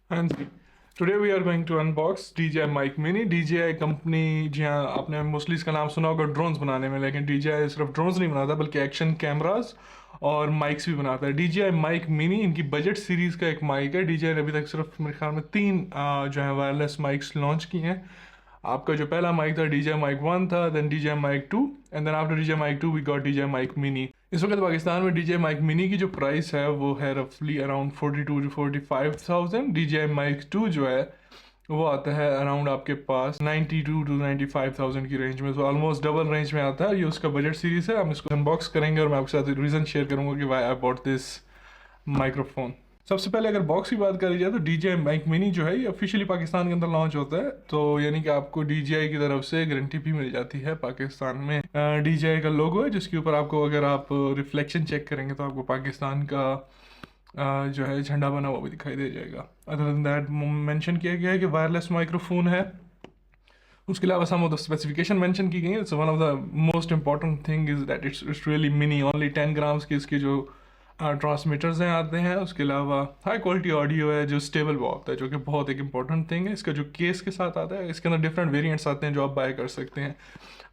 And today we are going to unbox DJI Mic Mini. DJI company, जी हाँ, आपने mostly इसका नाम सुना होगा ड्रोन्स बनाने में, लेकिन DJI सिर्फ ड्रोन्स नहीं बनाता बल्कि एक्शन कैमरास और माइक्स भी बनाता है। DJI Mic Mini इनकी बजट सीरीज़ का एक माइक है। DJI ने अभी तक सिर्फ मेरे ख्याल में तीन जो है वायरलेस माइक्स लॉन्च किए हैं। आपका जो पहला माइक था DJI Mic 1 था, then DJI Mic 2 and then after DJI Mic 2 we got DJI Mic Mini। इस वक्त पाकिस्तान में DJI Mic Mini की जो प्राइस है वो है रफली अराउंड 42 to 45,000। DJI Mic 2 जो है वो आता है अराउंड आपके पास 92 to 95,000 की रेंज में, तो ऑलमोस्ट डबल रेंज में आता है। ये उसका बजट सीरीज है। हम इसको अनबॉक्स करेंगे और मैं आपके साथ रीज़न शेयर करूंगा कि why I bought this microphone. सबसे पहले अगर बॉक्स की बात करी जाए तो DJI Mic Mini जो है ये ऑफिशियली पाकिस्तान के अंदर लॉन्च होता है, तो यानी कि आपको DJI की तरफ से गारंटी भी मिल जाती है पाकिस्तान में। DJI का लोगो है जिसके ऊपर आपको, अगर आप रिफ्लेक्शन चेक करेंगे तो आपको पाकिस्तान का जो है झंडा बना हुआ भी दिखाई दे जाएगा। अदर देन दैट मेंशन किया गया है कि वायरलेस माइक्रोफोन है। उसके अलावा सम ऑफ द स्पेसिफिकेशन मेंशन की गई है। It's one of the most important thing is that it's really mini, only 10 grams के इसके जो ट्रांसमीटर्स हैं आते हैं। उसके अलावा हाई क्वालिटी ऑडियो है जो स्टेबल होता है, जो कि बहुत एक इंपॉर्टेंट थिंग है। इसका जो केस के साथ आता है, इसके अंदर डिफरेंट वेरिएंट्स आते हैं जो आप बाय कर सकते हैं।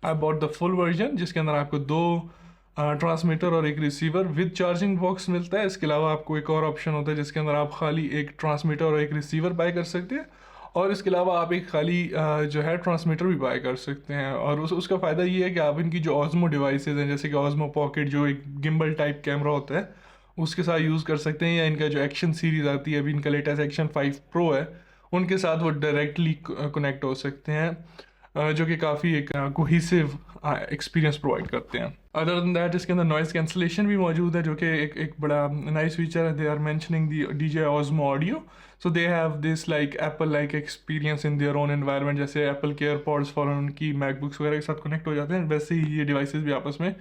I bought the full version जिसके अंदर आपको दो ट्रांसमीटर और एक रिसीवर विद चार्जिंग बॉक्स मिलता है। इसके अलावा आपको एक और ऑप्शन होता है जिसके अंदर आप खाली एक ट्रांसमीटर और एक रिसीवर बाय कर सकते हैं, और इसके अलावा आप एक खाली जो है ट्रांसमीटर भी बाय कर सकते हैं। और उसका फ़ायदा ये है कि आप इनकी जो ऑज़मो डिवाइसेज हैं, जैसे कि ऑज़मो पॉकेट जो एक गिम्बल टाइप कैमरा होता है, उसके साथ यूज़ कर सकते हैं, या इनका जो एक्शन सीरीज़ आती है, अभी इनका लेटेस्ट एक्शन 5 प्रो है, उनके साथ वो डायरेक्टली कनेक्ट हो सकते हैं, जो कि काफ़ी एक कोहिसिव एक्सपीरियंस प्रोवाइड करते हैं। अदर देन दैट इसके अंदर नॉइज़ कैंसलेशन भी मौजूद है, जो कि एक बड़ा नाइस फीचर है। They are mentioning the DJI Osmo audio, so they have this like Apple like experience in their own environment. जैसे एप्पल के एयरपॉड्स फ़ौरन उनकी मैकबुक्स वगैरह के साथ कनेक्ट हो जाते हैं, वैसे ही ये डिवाइसेस भी आपस में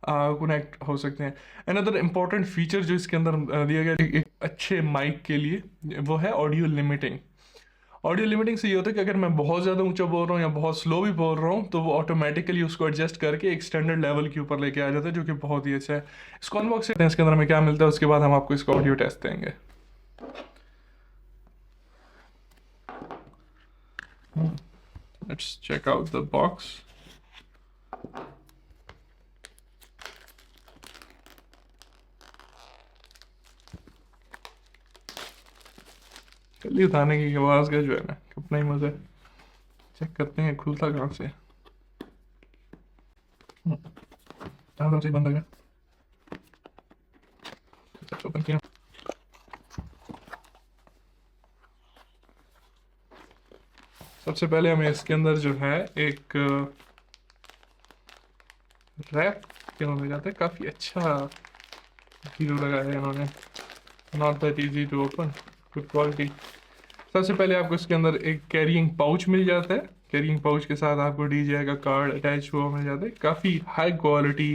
कनेक्ट हो सकते हैं। अनदर इम्पॉर्टेंट फीचर जो इसके अंदर दिया गया एक अच्छे माइक के लिए, वो है ऑडियो लिमिटिंग। ऑडियो लिमिटिंग से ये होता है कि अगर मैं बहुत ज़्यादा ऊंचा बोल रहा हूँ या बहुत स्लो भी बोल रहा हूँ तो वो ऑटोमेटिकली उसको एडजस्ट करके एक स्टैंडर्ड लेवल के ऊपर लेके आ जाता है, जो कि बहुत ही अच्छा है। इसको अनबॉक्स करते हैं, इसके अंदर हमें क्या मिलता है, उसके बाद हम आपको इसका ऑडियो टेस्ट देंगे। Let's check out the box. चलिए, उठाने की आवाज़ का जो है ना अपना ही मज़ा है। चेक करते हैं खुलता कहाँ से। चारों तरफ से बंद है। ओपन किया। सबसे पहले हमें इसके अंदर जो है एक रैप क्या हो जाता है, काफ़ी अच्छा हीरो लगाया है इन्होंने। Not that easy to open, good quality. सबसे पहले आपको इसके अंदर एक कैरिंग पाउच मिल जाता है। कैरिंग पाउच के साथ आपको DJI का कार्ड अटैच हुआ मिल जाता है। काफ़ी हाई क्वालिटी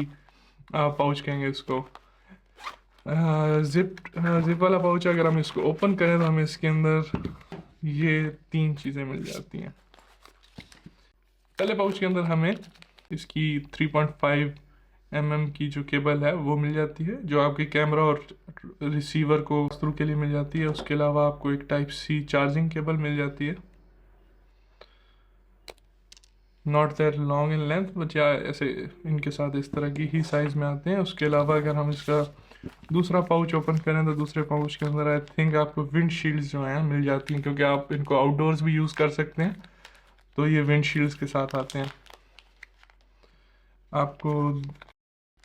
पाउच कहेंगे इसको। जिप वाला पाउच। अगर हम इसको ओपन करें तो हमें इसके अंदर ये तीन चीज़ें मिल जाती हैं। पहले पाउच के अंदर हमें इसकी 3.5 mm की जो केबल है वो मिल जाती है, जो आपके कैमरा और रिसीवर को थ्रू के लिए मिल जाती है। उसके अलावा आपको एक टाइप सी चार्जिंग केबल मिल जाती है, not that long in length but या ऐसे इनके साथ इस तरह की ही साइज़ में आते हैं। उसके अलावा अगर हम इसका दूसरा पाउच ओपन करें तो दूसरे पाउच के अंदर आई थिंक आपको विंड शील्ड्स जो हैं मिल जाती हैं, क्योंकि आप इनको आउटडोर्स भी यूज़ कर सकते हैं, तो ये विंड शील्ड्स के साथ आते हैं। आपको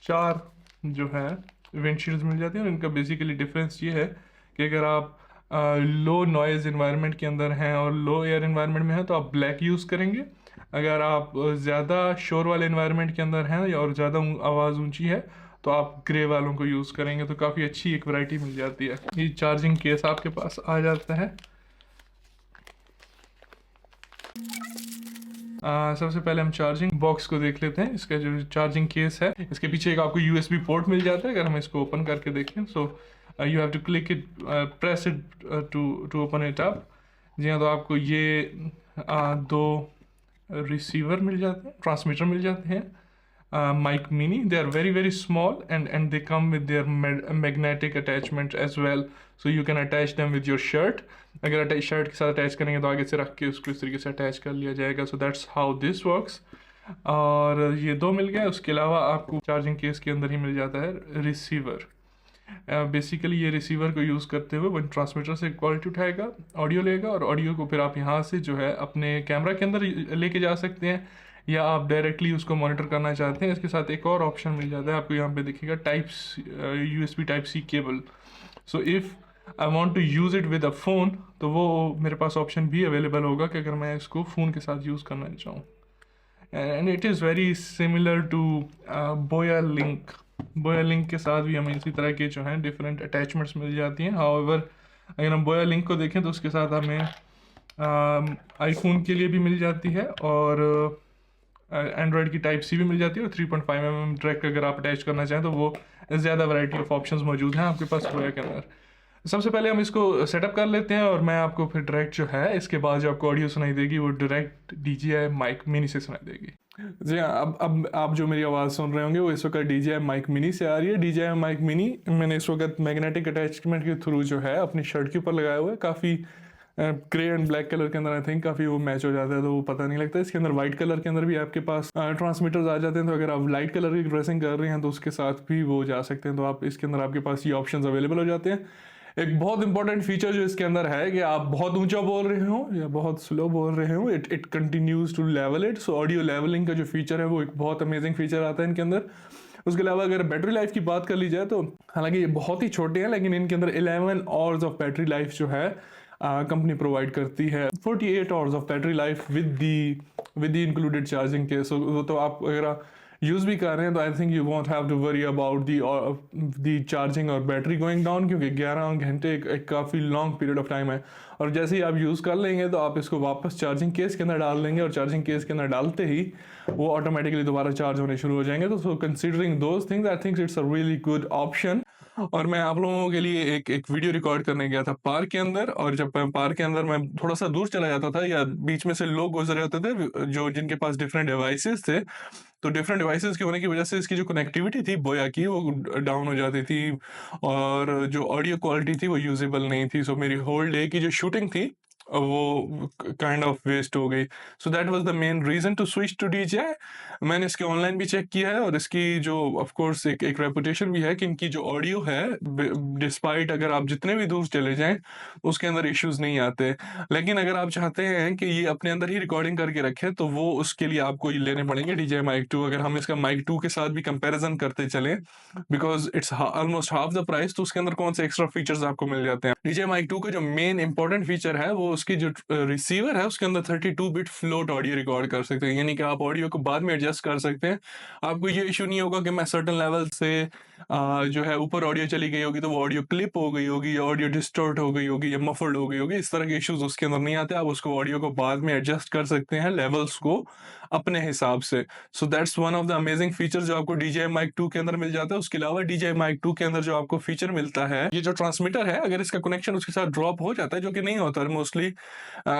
4 जो है विंडशील्ड्स मिल जाती हैं, और इनका बेसिकली डिफरेंस ये है कि अगर आप लो नॉइज़ इन्वायरमेंट के अंदर हैं और लो एयर इन्वायरमेंट में हैं तो आप ब्लैक यूज़ करेंगे। अगर आप ज़्यादा शोर वाले इन्वायरमेंट के अंदर हैं या और ज़्यादा आवाज़ ऊंची है तो आप ग्रे वालों को यूज़ करेंगे, तो काफ़ी अच्छी एक वैरायटी मिल जाती है। ये चार्जिंग केस आपके पास आ जाता है। सबसे पहले हम चार्जिंग बॉक्स को देख लेते हैं। इसका जो चार्जिंग केस है, इसके पीछे एक आपको USB पोर्ट मिल जाता है। अगर हम इसको ओपन करके देखें, so you have to click it, press it to open it up. जी हाँ, तो आपको ये दो रिसीवर मिल जाते हैं, ट्रांसमीटर मिल जाते हैं। mic mini. They are very very small, and they come with their magnetic attachment as well, so you can attach them with your shirt. अगर शर्ट के साथ अटैच करेंगे तो आगे से रख के उसको इस तरीके से अटैच कर लिया जाएगा. So that's how this works. और ये दो मिल गया. उसके अलावा आपको चार्जिंग केस के अंदर ही मिल जाता है रिसीवर. बेसिकली ये रिसीवर को यूज़ करते हुए वन ट्रांसमीटर से क्वालिटी उठाएगा, ऑडियो लेगा, और ऑडियो को फिर आप यहाँ से जो है अपने कैमरा के अंदर लेके जा सकते हैं, या आप डायरेक्टली उसको मॉनिटर करना चाहते हैं. इसके साथ एक और ऑप्शन मिल जाता है आपको, यहाँ पे दिखेगा USB type C cable. So if I want to use it with a phone, तो वो मेरे पास ऑप्शन भी अवेलेबल होगा कि अगर मैं इसको फ़ोन के साथ यूज़ करना चाहूँ. And it is very similar to Boya link. Boya link के साथ भी हमें इसी तरह के जो हैं डिफरेंट अटैचमेंट्स मिल जाती हैं. हाउएवर अगर हम बोया लिंक को देखें तो उसके साथ हमें आईफोन के लिए भी मिल जाती है, और एंड्रॉयड की टाइप सी भी मिल जाती है, और 3.5mm ट्रैक अगर आप अटैच करना चाहें तो वो ज़्यादा वैरायटी ऑफ ऑप्शंस मौजूद हैं आपके पास बोया के अंदर. सबसे पहले हम इसको सेटअप कर लेते हैं, और मैं आपको फिर डायरेक्ट जो है इसके बाद जो आपको ऑडियो सुनाई देगी वो डायरेक्ट DJI माइक मिनी से सुनाई देगी. जी हाँ, अब आप जो मेरी आवाज़ सुन रहे होंगे वो इस वक्त DJI माइक मिनी से आ रही है. DJI माइक मिनी मैंने इस वक्त मैग्नेटिक अटैचमेंट के थ्रू जो है अपनी शर्ट के ऊपर लगाया हुआ है. काफ़ी ग्रे एंड ब्लैक कलर के अंदर आई थिंक काफ़ी वो मैच हो जाता है, तो वो पता नहीं लगता. इसके अंदर वाइट कलर के अंदर भी आपके पास ट्रांसमीटर्स आ जाते हैं, तो अगर आप लाइट कलर की ड्रेसिंग कर रहे हैं तो उसके साथ भी वो जा सकते हैं. तो आप इसके अंदर आपके पास ये ऑप्शंस अवेलेबल हो जाते हैं. एक बहुत इंपॉर्टेंट फीचर जो इसके अंदर है कि आप बहुत ऊंचा बोल रहे हो या बहुत स्लो बोल रहे हो, it continues to level it. So audio levelling का जो फीचर है वो एक बहुत अमेजिंग फीचर आता है इनके अंदर. उसके अलावा अगर बैटरी लाइफ की बात कर ली जाए तो हालांकि ये बहुत ही छोटे हैं, लेकिन इनके अंदर 11 आवर्स ऑफ बैटरी लाइफ जो है कंपनी प्रोवाइड करती है. 48 hours of battery life with the included charging के. सो तो आप अगर यूज़ भी कर रहे हैं तो I think you want have to worry about the charging और बैटरी गोइंग डाउन, क्योंकि 11 घंटे एक काफ़ी लॉन्ग पीरियड ऑफ टाइम है. और जैसे ही आप यूज़ कर लेंगे तो आप इसको वापस चार्जिंग केस के अंदर डाल देंगे, और चार्जिंग केस के अंदर डालते ही वो ऑटोमेटिकली दोबारा चार्ज होने शुरू हो जाएंगे. तो so considering those things I think it's a really good option. और मैं आप लोगों के लिए एक वीडियो रिकॉर्ड करने गया था पार्क के अंदर, और जब पार्क के अंदर मैं थोड़ा सा दूर चला जाता था या बीच में से लोग गुजर जाते थे जो जिनके पास डिफरेंट डिवाइसेस थे, तो डिफरेंट डिवाइसेस के होने की वजह से इसकी जो कनेक्टिविटी थी बोया की वो डाउन हो जाती थी, और जो ऑडियो क्वालिटी थी वो यूजेबल नहीं थी. सो मेरी होल डे की जो शूटिंग थी वो काइंड ऑफ वेस्ट हो गई. So that was the main reason to switch to DJI. मैंने इसके ऑनलाइन भी चेक किया है, और इसकी जो ऑफ कोर्स एक रेपुटेशन भी है कि इनकी जो ऑडियो है डिस्पाइट अगर आप जितने भी दूर चले जाएं उसके अंदर इश्यूज नहीं आते. लेकिन अगर आप चाहते हैं कि ये अपने अंदर ही रिकॉर्डिंग करके रखे तो वो उसके लिए आपको ये लेने पड़ेंगे DJI माइक 2. अगर हम इसका माइक 2 के साथ भी कंपेरिजन करते चलें, because it's almost half the price, तो उसके अंदर कौन से एक्स्ट्रा फीचर्स आपको मिल जाते हैं. DJI माइक 2 का जो मेन इंपॉर्टेंट फीचर है वो उसकी जो रिसीवर है उसके अंदर 32 बिट फ्लोट ऑडियो रिकॉर्ड कर सकते हैं, यानी कि आप ऑडियो को बाद में एडजस्ट कर सकते हैं. आपको ये इशू नहीं होगा कि मैं सर्टन लेवल से जो है ऊपर ऑडियो चली गई होगी तो वो ऑडियो क्लिप हो गई होगी, या ऑडियो डिस्टॉर्ट हो गई होगी, या मफल्ड हो गई होगी. इस तरह के इश्यूज उसके अंदर नहीं आते. आप उसको ऑडियो को बाद में एडजस्ट कर सकते हैं लेवल्स को अपने हिसाब से. So that's one of the amazing feature जो आपको DJI माइक 2 के अंदर मिल जाता है. उसके अलावा DJI माइक 2 के अंदर जो आपको फीचर मिलता है, ये जो ट्रांसमीटर है अगर इसका कनेक्शन उसके साथ ड्रॉप हो जाता है, जो कि नहीं होता है मोस्टली,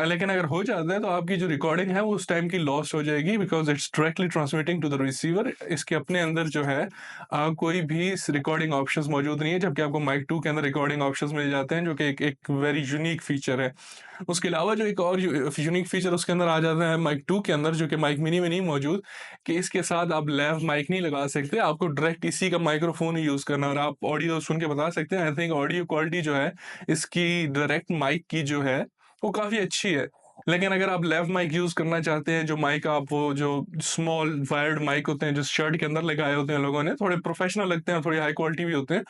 लेकिन अगर हो जाता है तो आपकी जो रिकॉर्डिंग है वो उस टाइम की लॉस हो जाएगी, because it's directly transmitting to the receiver. इसके अपने अंदर जो है कोई भी रिकॉर्डिंग ऑप्शंस मौजूद नहीं है, जबकि आपको माइक 2 के अंदर रिकॉर्डिंग ऑप्शंस मिल जाते हैं, जो कि एक वेरी यूनिक फीचर है. उसके अलावा जो एक और यूनिक फीचर उसके अंदर आ जाता है माइक 2 के अंदर, जो कि माइक मिनी में नहीं मौजूद, कि इसके साथ आप लैव माइक नहीं लगा सकते, आपको डायरेक्ट इसी का माइक्रोफोन ही यूज करना, और आप ऑडियो सुन के बता सकते हैं. आई थिंक ऑडियो क्वालिटी जो है इसकी डायरेक्ट माइक की जो है वो काफ़ी अच्छी है. लेकिन अगर आप लेव माइक यूज करना चाहते हैं, जो माइक आप वो जो स्मॉल वायर्ड माइक होते हैं जो शर्ट के अंदर लगाए होते हैं लोगों ने, थोड़े प्रोफेशनल लगते हैं, थोड़ी हाई क्वालिटी भी होते हैं,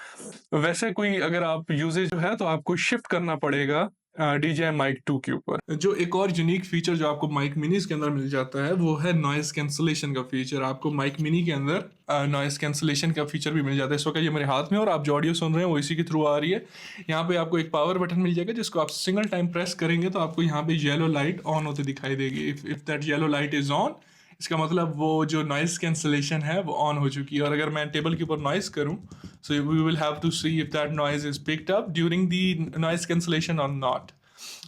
वैसे कोई अगर आप यूजेज है तो आपको शिफ्ट करना पड़ेगा DJI माइक 2 के ऊपर. जो एक और यूनिक फीचर जो आपको माइक मिनीज के अंदर मिल जाता है वो है नॉइस कैंसलेशन का फीचर. आपको माइक मिनी के अंदर नॉइस कैंसलेशन का फीचर भी मिल जाता है. इस वक्त ये मेरे हाथ में, और आप जो ऑडियो सुन रहे हैं वो इसी के थ्रू आ रही है. यहाँ पे आपको एक पावर बटन मिल जाएगा जिसको आप सिंगल टाइम प्रेस करेंगे तो आपको यहाँ पे येलो लाइट ऑन होते दिखाई देगी. If that yellow light is on, इसका मतलब वो जो नॉइस कैंसलेशन है वो ऑन हो चुकी है. और अगर मैं टेबल के ऊपर नॉइस करूँ, so we will have to see if that noise is picked up during the noise cancellation और नॉट.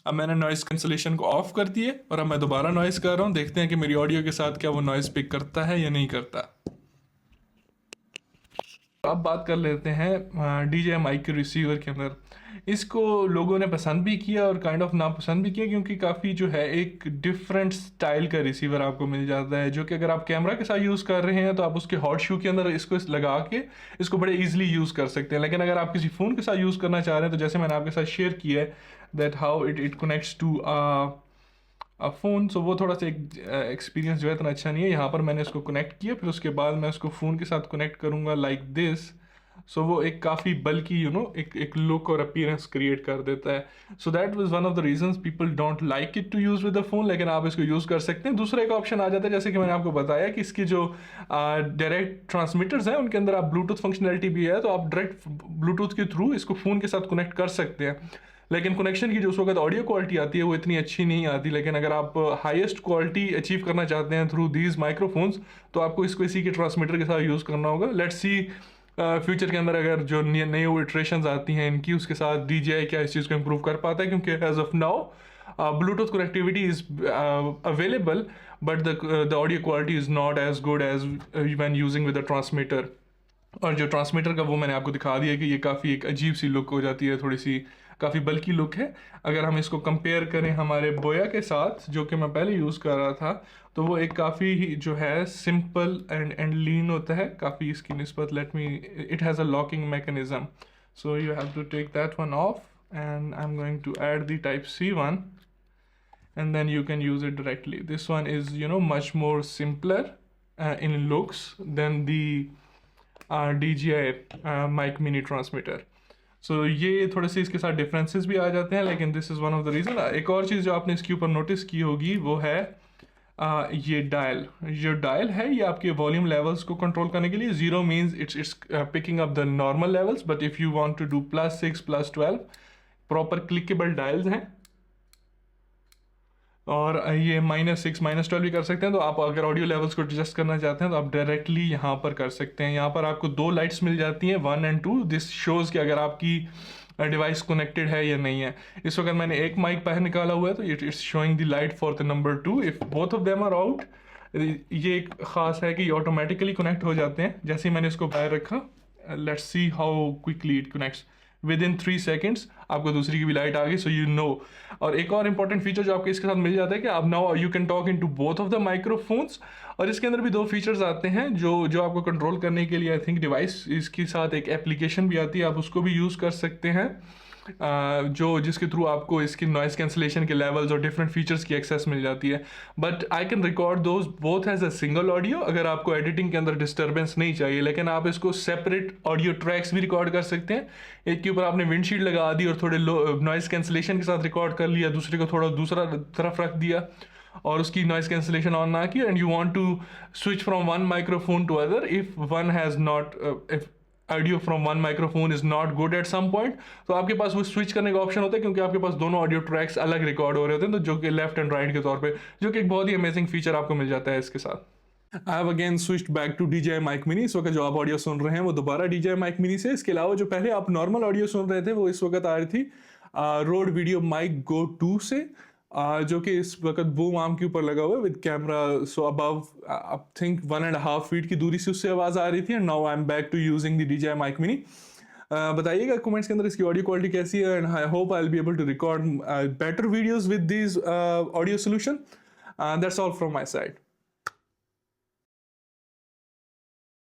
अब मैंने नॉइस कैंसलेशन को ऑफ कर दिए और अब मैं दोबारा नॉइस कर रहा हूँ. देखते हैं कि मेरी ऑडियो के साथ क्या वो नॉइस पिक करता है या नहीं करता. अब बात कर लेते हैं DJI माइक के रिसीवर के अंदर। इसको लोगों ने पसंद भी किया और काइंड ऑफ नापसंद भी किया, क्योंकि काफ़ी जो है एक डिफरेंट स्टाइल का रिसीवर आपको मिल जाता है, जो कि अगर आप कैमरा के साथ यूज़ कर रहे हैं तो आप उसके हॉट शू के अंदर इसको लगा के इसको बड़े ईजिली यूज़ कर सकते हैं। लेकिन अगर आप किसी फ़ोन के साथ यूज़ करना चाह रहे हैं, तो जैसे मैंने आपके साथ शेयर किया है that how it connects to phone, so वो थोड़ा सा एक एक्सपीरियंस जो है इतना अच्छा नहीं है। यहाँ पर मैंने इसको कनेक्ट किया, फिर उसके बाद मैं उसको फ़ोन के साथ कनेक्ट करूँगा लाइक दिस। सो वो एक काफ़ी बल्कि एक लुक और अपीयरेंस क्रिएट कर देता है। So that was one of the reasons people don't like it to use with the phone, लेकिन आप इसको यूज़ कर सकते हैं। दूसरा एक ऑप्शन आ जाता है, जैसे कि मैंने आपको बताया कि इसके जो डायरेक्ट ट्रांसमीटर्स हैं उनके अंदर आप ब्लूटूथ फंक्शनैलिटी भी है, तो आप डायरेक्ट ब्लूटूथ के थ्रू इसको फ़ोन के साथ कनेक्ट कर सकते हैं। लेकिन कनेक्शन की जो उस वक्त ऑडियो क्वालिटी आती है वो इतनी अच्छी नहीं आती। लेकिन अगर आप हाईएस्ट क्वालिटी अचीव करना चाहते हैं थ्रू दीज माइक्रोफोन्स, तो आपको इसको इसी के ट्रांसमीटर के साथ यूज़ करना होगा। लेट्स सी फ्यूचर के अंदर अगर जो नई इटरेशंस आती हैं इनकी, उसके साथ DJI क्या इस चीज़ को इम्प्रूव कर पाता है, क्योंकि as of now Bluetooth connectivity is available, but the audio quality is not as good as when using with the transmitter. और जो ट्रांसमीटर का वो मैंने आपको दिखा दिया कि ये काफ़ी एक अजीब सी लुक हो जाती है, थोड़ी सी काफ़ी बल्कि लुक है। अगर हम इसको कंपेयर करें हमारे बोया के साथ, जो कि मैं पहले यूज़ कर रहा था, तो वो एक काफ़ी जो है सिंपल एंड लीन होता है काफ़ी इसकी निस्बत। Let me, it has a locking mechanism, so you have to take that one off and I am going to add the type C one, and then you can use it directly. This one is much more simpler in looks than the DJI mic mini transmitter. सो ये थोड़े से इसके साथ differences भी आ जाते हैं, लेकिन this is one of the reason. एक और चीज़ जो आपने इसके ऊपर नोटिस की होगी वो है ये डायल। जो डायल है ये आपके वॉल्यूम लेवल्स को कंट्रोल करने के लिए, 0 means it's picking up the normal levels, but if you want to do +6 +12 proper clickable dials हैं। और ये -6 -12 भी कर सकते हैं। तो आप अगर ऑडियो लेवल्स को एडजस्ट करना चाहते हैं तो आप डायरेक्टली यहाँ पर कर सकते हैं। यहाँ पर आपको 2 लाइट्स मिल जाती हैं, 1 और 2। दिस शोज़ कि अगर आपकी डिवाइस कनेक्टेड है या नहीं है। इस वक्त मैंने एक माइक बाहर निकाला हुआ है, तो it's showing the light for the number 2। If both of them are out, ये एक ख़ास है कि ये ऑटोमेटिकली कनेक्ट हो जाते हैं। जैसे ही मैंने इसको बाहर रखा, let's see how quickly it connects. With in 3 seconds आपको दूसरी की भी लाइट आ गई, सो यू नो। और एक और इंपॉर्टेंट फीचर जो आपको इसके साथ मिल जाता है कि आप now you can talk into both of the microphones. और इसके अंदर भी 2 फीचर्स आते हैं जो आपको कंट्रोल करने के लिए, आई थिंक डिवाइस इसके साथ एक एप्लीकेशन भी आती है, आप उसको भी यूज़ कर सकते हैं, जिसके थ्रू आपको इसकी नॉइज़ कैंसलेशन के लेवल्स और डिफरेंट फीचर्स की एक्सेस मिल जाती है। But I can record those both as a single audio अगर आपको एडिटिंग के अंदर डिस्टर्बेंस नहीं चाहिए। लेकिन आप इसको सेपरेट ऑडियो ट्रैक्स भी रिकॉर्ड कर सकते हैं। एक के ऊपर आपने विंडशील्ड लगा दी और थोड़े नॉइज़ कैंसलेशन के साथ रिकॉर्ड कर लिया, दूसरे को थोड़ा दूसरा तरफ रख दिया और उसकी नॉइज़ कैंसलेशन ऑन ना की, and you want to switch from one microphone to other if one has not, if audio from one microphone is not good at some point, तो आपके पास वो स्विच करने का ऑप्शन होता है, क्योंकि आपके पास दोनों ऑडियो ट्रैक्स अलग रिकॉर्ड हो रहे होते हैं, तो जो कि लेफ्ट एंड राइट के तौर पे, जो कि एक बहुत ही अमेजिंग फीचर आपको मिल जाता है इसके साथ। I have again switched back to DJI mic mini. इस वक्त जो आप ऑडियो सुन रहे हैं वो दोबारा DJI माइक मिनी से। इसके अलावा जो पहले आप नॉर्मल ऑडियो सुन रहे थे वो इस वक्त आ रही थी रोड वीडियो माइक गो 2 से, जो कि इस वक्त बूम आर्म के ऊपर लगा हुआ है with camera. So above I think 1.5 feet की दूरी से उससे आवाज़ आ रही थी। And now I am back to using the DJI mic mini. बताइएगा कमेंट्स के अंदर इसकी ऑडियो क्वालिटी कैसी है, and I hope I will be able to record better videos with this audio solution. That's all from my side.